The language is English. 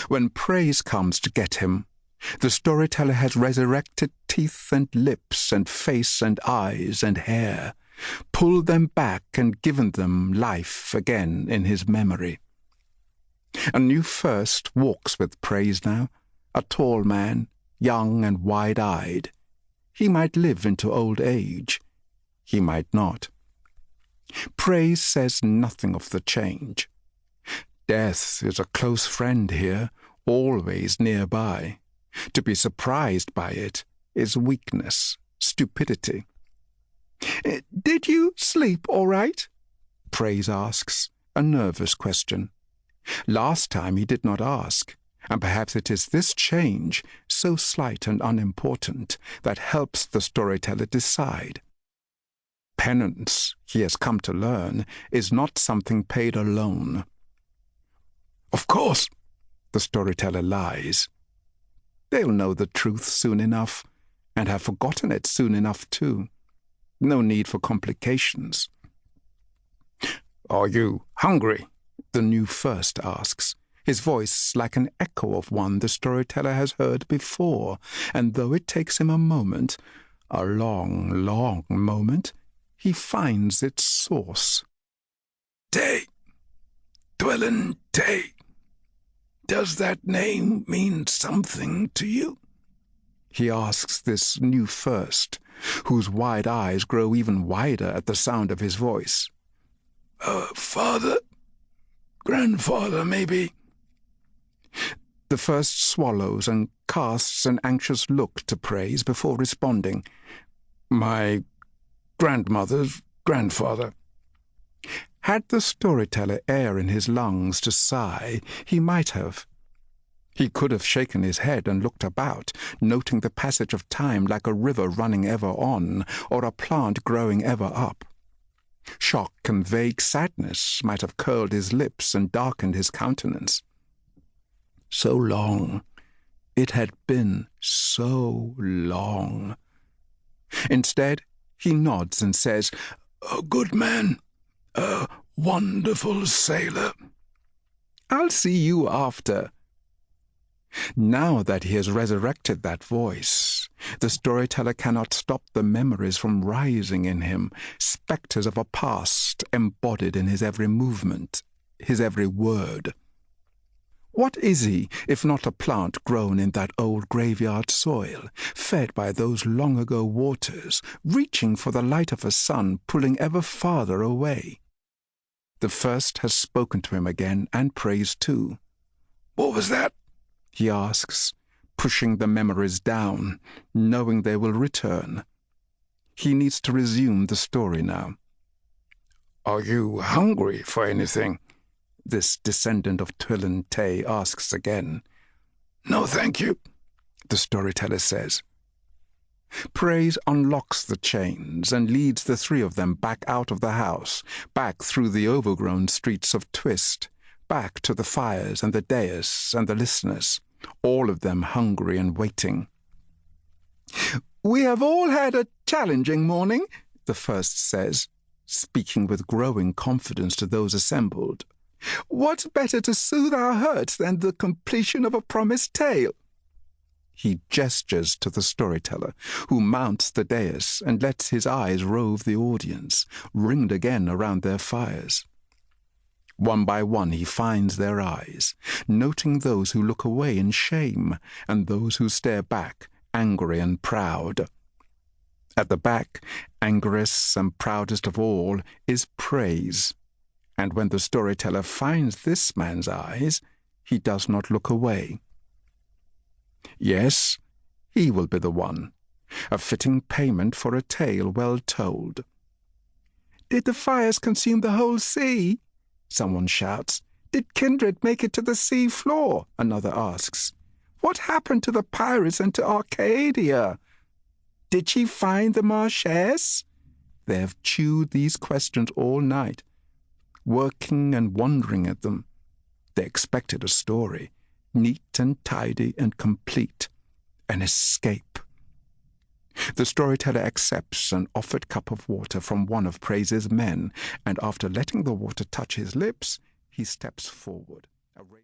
When praise comes to get him, the storyteller has resurrected teeth and lips and face and eyes and hair, pulled them back and given them life again in his memory. A new first walks with praise now, a tall man, young and wide-eyed. He might live into old age. He might not. Praise says nothing of the change. Death is a close friend here, always nearby. To be surprised by it is weakness, stupidity. "Did you sleep all right?" Praise asks, a nervous question. Last time he did not ask, and perhaps it is this change, so slight and unimportant, that helps the storyteller decide. Penance, he has come to learn, is not something paid alone. "Of course," the storyteller lies. They'll know the truth soon enough, and have forgotten it soon enough too. No need for complications. "Are you hungry?" the new first asks, his voice like an echo of one the storyteller has heard before, and though it takes him a moment, a long, long moment, he finds its source. "Tay, Dwellin' Tay. Does that name mean something to you?" he asks this new first, whose wide eyes grow even wider at the sound of his voice. "Father? Grandfather, maybe?" The first swallows and casts an anxious look to praise before responding. "My grandmother's grandfather." Had the storyteller air in his lungs to sigh, he might have. He could have shaken his head and looked about, noting the passage of time like a river running ever on, or a plant growing ever up. Shock and vague sadness might have curled his lips and darkened his countenance. So long. It had been so long. Instead, he nods and says, "A good man. A wonderful sailor. I'll see you after." Now that he has resurrected that voice, the storyteller cannot stop the memories from rising in him, spectres of a past embodied in his every movement, his every word. What is he if not a plant grown in that old graveyard soil, fed by those long-ago waters, reaching for the light of a sun pulling ever farther away? The first has spoken to him again, and praise too. "What was that?" he asks, pushing the memories down, knowing they will return. He needs to resume the story now. "Are you hungry for anything?" this descendant of Dwellin' Tay asks again. "No, thank you," the storyteller says. Praise unlocks the chains and leads the three of them back out of the house, back through the overgrown streets of Twist, back to the fires and the dais and the listeners, all of them hungry and waiting. "We have all had a challenging morning," the first says, speaking with growing confidence to those assembled. "What's better to soothe our hurts than the completion of a promised tale?" He gestures to the storyteller, who mounts the dais and lets his eyes rove the audience, ringed again around their fires. One by one he finds their eyes, noting those who look away in shame and those who stare back, angry and proud. At the back, angriest and proudest of all, is praise. And when the storyteller finds this man's eyes, he does not look away. Yes, he will be the one, a fitting payment for a tale well told. "Did the fires consume the whole sea?" someone shouts. "Did Kindred make it to the Seafloor?" another asks. "What happened to the pirates and to Arcadia? Did she find the Marchese?" They have chewed these questions all night, working and wondering at them. They expected a story, neat and tidy and complete, an escape. The storyteller accepts an offered cup of water from one of Praise's men, and after letting the water touch his lips, he steps forward.